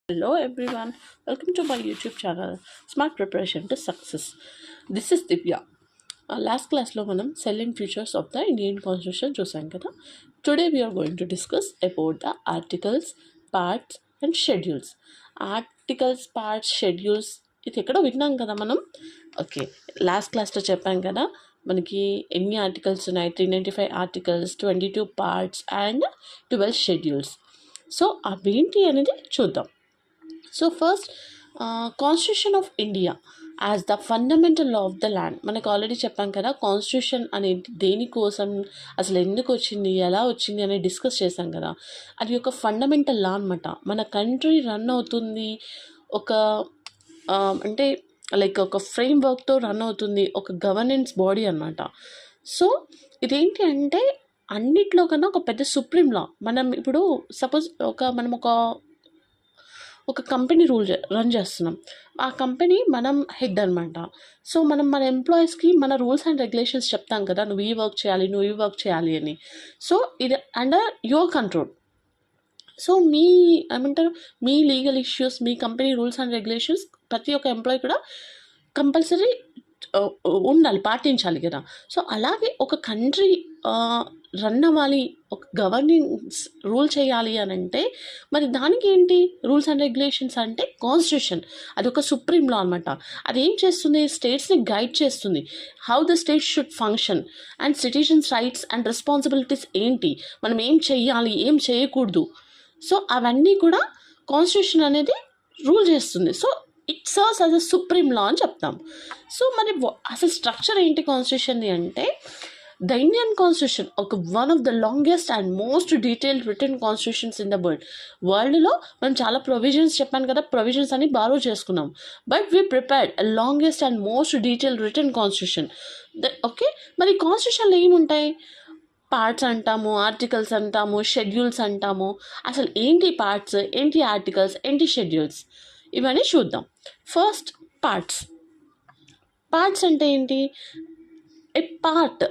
Hello everyone, welcome to my YouTube channel Smart Preparation to Success. This is Divya. Last class lo manam selling features of the Indian Constitution chusam kada. Today we are going to discuss about the articles, parts and schedules. Articles, parts, schedules ఇది ఎక్కడో విన్నాం కదా మనం. Okay, last క్లాస్లో చెప్పాం కదా మనకి ఎన్ని ఆర్టికల్స్ ఉన్నాయి, 395 articles, 22 parts and 12 schedules. So అవేంటి అనేది చూద్దాం. So first, constitution of India as the fundamental law of the land. మనకు ఆల్రెడీ చెప్పాం కదా కాన్స్టిట్యూషన్ అనేది దేనికోసం, అసలు ఎందుకు వచ్చింది, ఎలా వచ్చింది అనేది డిస్కస్ చేశాం కదా. అది ఒక ఫండమెంటల్ లా అనమాట. మన కంట్రీ రన్ అవుతుంది ఒక అంటే లైక్ ఒక ఫ్రేమ్ వర్క్తో రన్ అవుతుంది, ఒక గవర్నెన్స్ బాడీ అనమాట. సో ఇదేంటి అంటే అన్నిట్లో కన్నా ఒక పెద్ద సుప్రీం లా. మనం ఇప్పుడు సపోజ్ మనం ఒక కంపెనీ రన్ చేస్తున్నాం. ఆ కంపెనీ మనం హెడ్ అనమాట. సో మనం మన ఎంప్లాయీస్కి మన రూల్స్ అండ్ రెగ్యులేషన్స్ చెప్తాం కదా, నువ్వు ఈ వర్క్ చేయాలి, నువ్వు ఈ వర్క్ చేయాలి అని. సో ఇది under your control. So me legal issues, me company rules and regulations ప్రతి ఒక్క ఎంప్లాయీ కూడా కంపల్సరీ ఉండాలి, పాటించాలి కదా. సో అలాగే ఒక కంట్రీ రన్ అవ్వాలి, ఒక గవర్నెన్స్ రూల్ చేయాలి అని అంటే మరి దానికి ఏంటి రూల్స్ అండ్ రెగ్యులేషన్స్ అంటే కాన్స్టిట్యూషన్. అది ఒక సుప్రీం లా అనమాట. అది ఏం చేస్తుంది, స్టేట్స్ని గైడ్ చేస్తుంది, how the state should function and citizens rights and responsibilities ఏంటి, మనం ఏం చెయ్యాలి, ఏం చేయకూడదు. సో అవన్నీ కూడా కాన్స్టిట్యూషన్ అనేది రూల్ చేస్తుంది. So it serves as a supreme లా అని చెప్తాం. సో మరి అసలు స్ట్రక్చర్ ఏంటి కాన్స్టిట్యూషన్ది అంటే, ద ఇండియన్ కాన్స్టిట్యూషన్ ఒక one of the longest and most detailed return constitutions in the వరల్డ్లో మనం చాలా ప్రొవిజన్స్ చెప్పాను కదా, ప్రొవిజన్స్ అని బారో చేసుకున్నాం. But we prepared a longest and most detailed return constitution. Okay, మరి కాన్స్టిట్యూషన్లో ఏముంటాయి, పార్ట్స్ అంటాము, ఆర్టికల్స్ అంటాము, షెడ్యూల్స్ అంటాము. అసలు ఏంటి పార్ట్స్, ఏంటి ఆర్టికల్స్, ఏంటి షెడ్యూల్స్, ఇవన్నీ చూద్దాం. ఫస్ట్ పార్ట్స్ అంటే ఏంటి? ఏ పార్ట్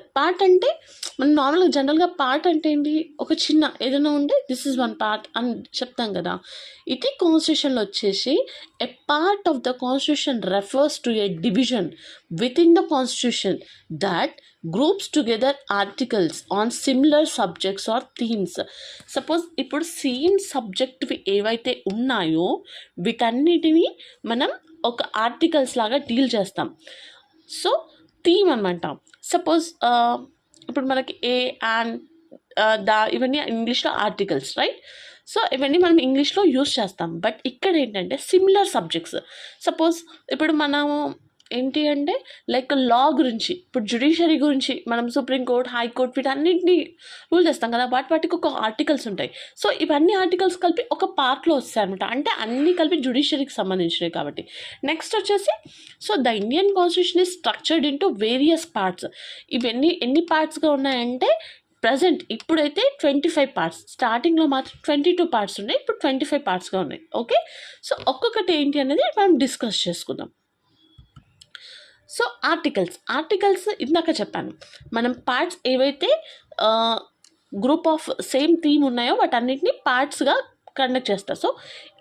అంటే మనం నార్మల్గా జనరల్గా పార్ట్ అంటే ఏంటి, ఒక చిన్న ఏదైనా ఉంటే దిస్ ఇస్ వన్ పార్ట్ అని చెప్తాం కదా. ఇది కాన్స్టిట్యూషన్లో వచ్చేసి a part of the constitution refers to a division within the constitution that groups together articles on similar subjects or themes. Suppose ఇప్పుడు సేమ్ సబ్జెక్ట్వి ఏవైతే ఉన్నాయో వీటన్నిటిని మనం ఒక ఆర్టికల్స్ లాగా డీల్ చేస్తాం. సో థీమ్ అనమాట. సపోజ్ ఇప్పుడు మనకి ఏ అండ్ ఇవన్నీ ఇంగ్లీష్లో ఆర్టికల్స్, రైట్? సో ఇవన్నీ మనం ఇంగ్లీష్లో యూస్ చేస్తాం. బట్ ఇక్కడ ఏంటంటే సిమిలర్ సబ్జెక్ట్స్. సపోజ్ ఇప్పుడు మనము ఏంటి అంటే లైక్ లా గురించి, ఇప్పుడు జ్యుడిషియరీ గురించి మనం సుప్రీంకోర్టు, హైకోర్టు వీటన్నింటినీ రూల్ చేస్తాం కదా, వాటికి ఒక ఆర్టికల్స్ ఉంటాయి. సో ఇవన్నీ ఆర్టికల్స్ కలిపి ఒక పార్ట్లో వస్తాయి అనమాట. అంటే అన్నీ కలిపి జ్యుడిషియరీకి సంబంధించినవి కాబట్టి. నెక్స్ట్ వచ్చేసి, so the Indian constitution is structured into various parts. ఇవన్నీ ఎన్ని పార్ట్స్గా ఉన్నాయంటే ప్రజెంట్ ఇప్పుడైతే 25 పార్ట్స్, స్టార్టింగ్లో మాత్రం 22 పార్ట్స్ ఉన్నాయి, ఇప్పుడు 25 పార్ట్స్గా ఉన్నాయి. ఓకే, సో ఒక్కొక్కటి ఏంటి అనేది మనం డిస్కస్ చేసుకుందాం. సో ఆర్టికల్స్ ఇందాక చెప్పాను, మనం పార్ట్స్ ఏవైతే గ్రూప్ ఆఫ్ సేమ్ థీమ్ ఉన్నాయో వాటన్నిటిని పార్ట్స్గా కండక్ట్ చేస్తారు. So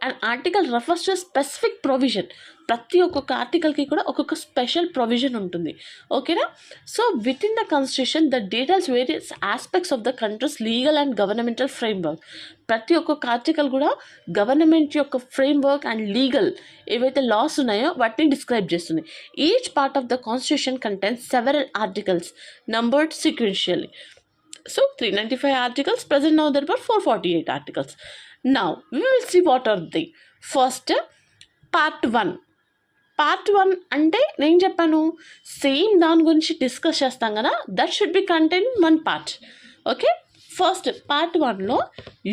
and article refers to specific provision. ప్రతి ఒక్కొక్క ఆర్టికల్కి కూడా ఒక్కొక్క స్పెషల్ ప్రొవిజన్ ఉంటుంది. ఓకేనా? So with in the constitution the details various aspects of the countries legal and governmental framework. ప్రతి ఒక్కొక్క ఆర్టికల్ కూడా గవర్నమెంట్ యొక్క ఫ్రేమ్వర్క్ అండ్ లీగల్ ఏవైతే లాస్ ఉన్నాయో వాటిని డిస్క్రైబ్ చేస్తుంది. Each part of the constitution contains several articles numbered sequentially. So 395 articles, present now there were 448 articles. Now we will see what are they. First, part 1. Part 1 అంటే నేను చెప్పాను same దాని గురించి discuss చేస్తాం కదా, that should be contain one part. Okay, first part 1లో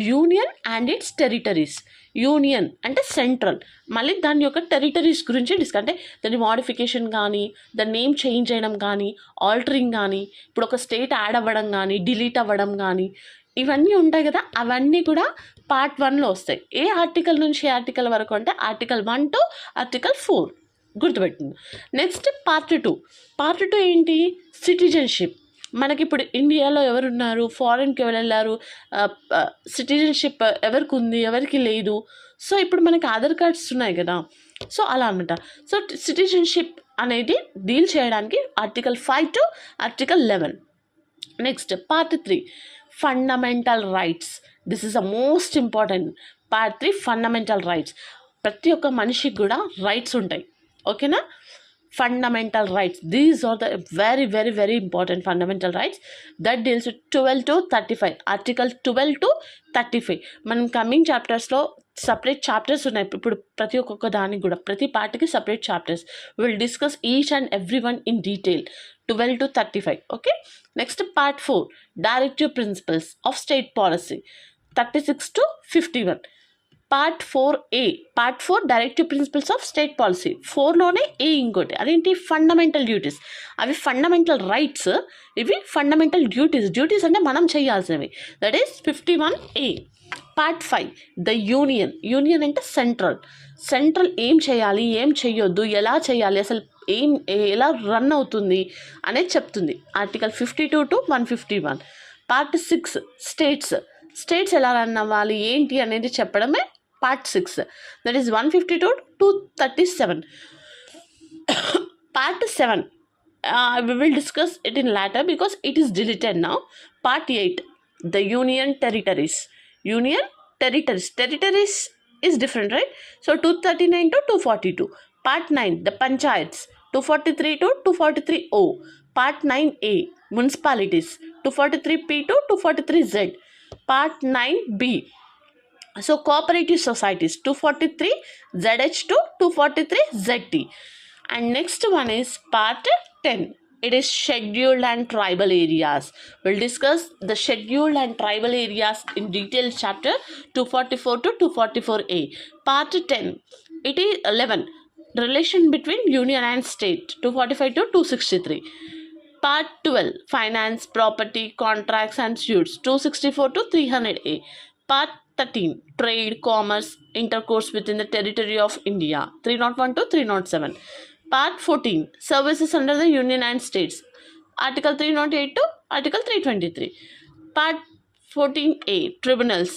union and its territories. Union అంటే central, మళ్ళీ దాని యొక్క టెరిటరీస్ గురించి అంటే దాని మోడిఫికేషన్ కానీ, దాని నేమ్ చేంజ్ చేయడం కానీ, ఆల్టరింగ్ కానీ, ఇప్పుడు ఒక స్టేట్ యాడ్ అవ్వడం కానీ, డిలీట్ అవ్వడం కానీ, ఇవన్నీ ఉంటాయి కదా, అవన్నీ కూడా పార్ట్ 1లో వస్తాయి. ఏ ఆర్టికల్ నుంచి ఏ ఆర్టికల్ వరకు అంటే ఆర్టికల్ 1 to ఆర్టికల్ 4 గుర్తుపెట్టింది. నెక్స్ట్ పార్ట్ 2 ఏంటి, సిటిజన్షిప్. మనకి ఇప్పుడు ఇండియాలో ఎవరున్నారు, ఫారెన్కి ఎవరు వెళ్ళారు, సిటిజన్షిప్ ఎవరికి ఉంది, ఎవరికి లేదు. సో ఇప్పుడు మనకి ఆధార్ కార్డ్స్ ఉన్నాయి కదా, సో అలా అనమాట. సో సిటిజన్షిప్ అనేది డీల్ చేయడానికి article 5 to article 11. Next part 3 fundamental rights. This is the most important. Part 3 fundamental rights. ప్రతి ఒక్క మనిషికి కూడా రైట్స్ ఉంటాయి, ఓకేనా. Fundamental rights, these are the very very very important fundamental rights that deals 12 to 35, article 12 to 35. మనం coming చాప్టర్స్లో separate chapters ఉన్నాయి. ఇప్పుడు ప్రతి ఒక్కొక్క దానికి కూడా ప్రతి పార్ట్కి separate chapters. Will discuss each and every one in detail 12 to 35. Okay. Next part 4 directive principles of state policy 36 to 51. Part 4A, part 4 directive principles of state policy. 4లోనే ఏ ఇంకోటి, అదేంటి ఫండమెంటల్ డ్యూటీస్. అవి ఫండమెంటల్ రైట్స్, ఇవి fundamental duties. Duties అంటే మనం చేయాల్సినవి. That is 51A. Part 5 the union. Union అంటే సెంట్రల్ ఏం చేయాలి, ఏం చేయొద్దు, ఎలా చేయాలి, అసలు ఎలా రన్ అవుతుంది అనేది చెప్తుంది. Article 52 to 151. పార్ట్ 6 స్టేట్స్ ఎలా రన్ అవ్వాలి ఏంటి అనేది చెప్పడమే part 6. That is 152 to 237. Part 7 we will discuss it in later because it is deleted now. Part 8 the union territories. Territories is different, right? So 239 to 242. Part 9 the panchayats 243 to 243O. Part 9A municipalities 243P to 243Z. Part 9B so cooperative societies 243 ZH to 243 ZT. And next one is part 10. It is scheduled and tribal areas. We'll discuss the scheduled and tribal areas in detail chapter 244 to 244A. Part 10 it is 11 relation between union and state 245 to 263. Part 12 finance, property, contracts and suits 264 to 300A. Part 13 trade, commerce, intercourse within the territory of India 301 to 307. Part 14 services under the union and states article 308 to article 323. Part 14A tribunals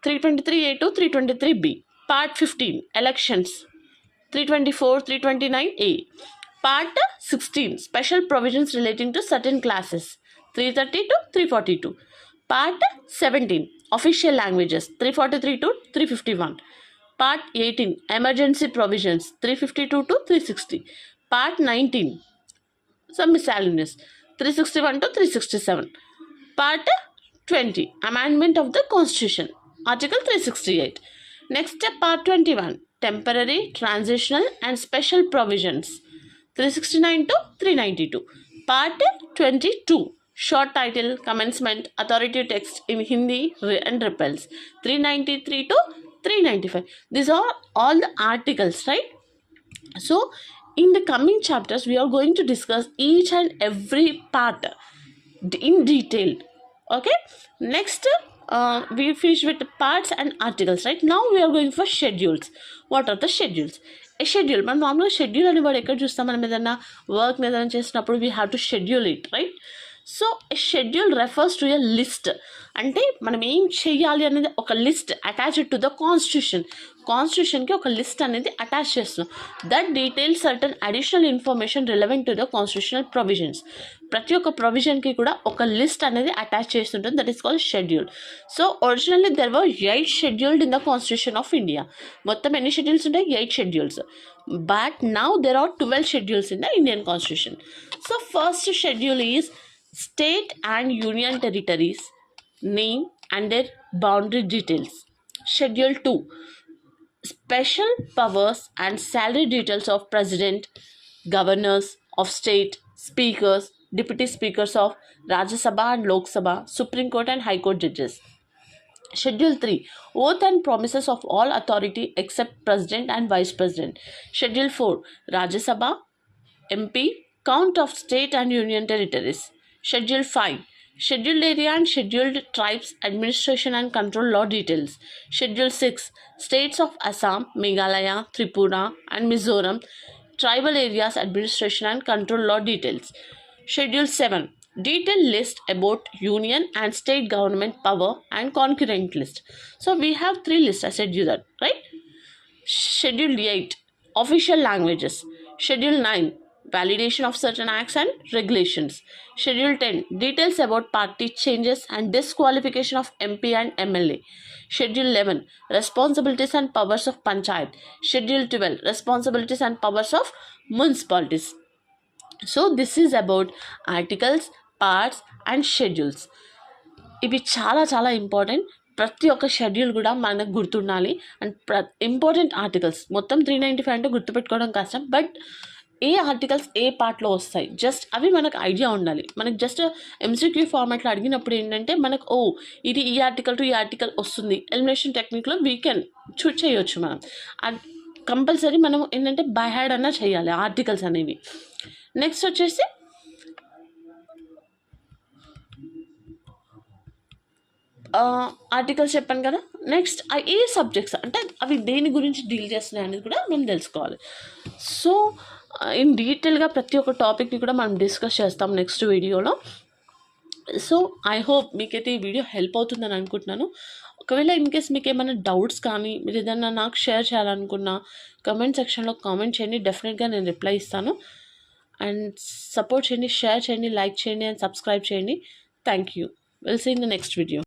323A to 323B. Part 15 elections 324 329A. Part 16 special provisions relating to certain classes 330 to 342. Part 17 official languages 343 to 351. Part 18 emergency provisions 352 to 360. Part 19 some miscellaneous 361 to 367. Part 20 amendment of the constitution article 368. Next part 21 temporary, transitional and special provisions 369 to 392. Part 22 short title commencement authoritative text in Hindi and repels 393 to 395. These are all the articles, right? So in the coming chapters we are going to discuss each and every part in detail. Okay, next we finish with the parts and articles, right? Now we are going for schedules. What are the schedules? A schedule, మనం నార్మల్గా schedule అని వాడు ఎక్కడ చూస్తాం, మనం ఏదైనా work ఏదైనా చేసినప్పుడు we have to schedule it, right? So a schedule refers to a list. అంటే మనం ఏం చేయాలి అనేది ఒక లిస్ట్ అటాచ్డ్ టు ద కాన్స్టిట్యూషన్కి ఒక లిస్ట్ అనేది అటాచ్ చేస్తున్నాం. That details certain additional information relevant to the constitutional provisions. ప్రతి ఒక్క ప్రొవిజన్కి కూడా ఒక లిస్ట్ అనేది అటాచ్ చేస్తుంటుంది. That is called schedule. So originally there were 8 scheduled in the constitution of India. మొత్తం ఎన్ని షెడ్యూల్స్ ఉంటాయి? 8 schedules. But now there are 12 schedules in the Indian Constitution. So first schedule is state and union territories, name and their boundary details. Schedule 2 special powers and salary details of president, governors of state, speakers, deputy speakers of Rajya Sabha and Lok Sabha, Supreme Court and High Court judges. Schedule 3 oath and promises of all authority except president and vice president. Schedule 4 Rajya Sabha, MP, count of state and union territories. Schedule 5 scheduled area and scheduled tribes administration and control law details. Schedule 6 states of Assam, Meghalaya, Tripura and Mizoram, tribal areas administration and control law details. Schedule 7 detailed list about union and state government power and concurrent list. So we have 3 lists, I said you that, right? Schedule 8, official languages. Schedule 9, validation of certain acts and regulations. Schedule 10, details about party changes and disqualification of MP and MLA. Schedule 11, responsibilities and powers of panchayat. Schedule 12, responsibilities and powers of municipalities. So this is about articles, parts and schedules. ఇవి చాలా చాలా important. ప్రతి ఒక్క schedule కూడా మనకు గుర్తుండాలి. And important articles మొత్తం 395 అంటే గుర్తుపెట్టుకోవడం కష్టం, బట్ ఏ ఆర్టికల్స్ ఏ పార్ట్లో వస్తాయి జస్ట్ అవి మనకు ఐడియా ఉండాలి. మనకు జస్ట్ ఎంసీక్యూ ఫార్మాట్లో అడిగినప్పుడు ఏంటంటే మనకు ఇది ఈ ఆర్టికల్ టు ఈ ఆర్టికల్ వస్తుంది. ఎలిమినేషన్ టెక్నిక్లో వీ కెన్ చేయొచ్చు మనం. కంపల్సరీ మనం ఏంటంటే బై హ్యాండ్ అన్నా చేయాలి ఆర్టికల్స్ అనేవి. నెక్స్ట్ వచ్చేసి ఆర్టికల్స్ చెప్పాను కదా. నెక్స్ట్ ఏ సబ్జెక్ట్స్ అంటే అవి దేని గురించి డీల్ చేస్తున్నాయి అనేది కూడా మనం తెలుసుకోవాలి. సో ఇన్ డీటెయిల్గా ప్రతి ఒక్క టాపిక్ని కూడా మనం డిస్కస్ చేస్తాం నెక్స్ట్ వీడియోలో. సో ఐ హోప్ మీకైతే ఈ వీడియో హెల్ప్ అవుతుందని అనుకుంటున్నాను. ఒకవేళ ఇన్ కేస్ మీకు ఏమైనా డౌట్స్ కానీ మీరు ఏదైనా నాకు షేర్ చేయాలనుకున్నా కమెంట్ సెక్షన్లో కామెంట్ చేయండి, డెఫినెట్గా నేను రిప్లై ఇస్తాను. అండ్ సపోర్ట్ చేయండి, షేర్ చేయండి, లైక్ చేయండి అండ్ సబ్స్క్రైబ్ చేయండి. Thank you. Will see in the next video.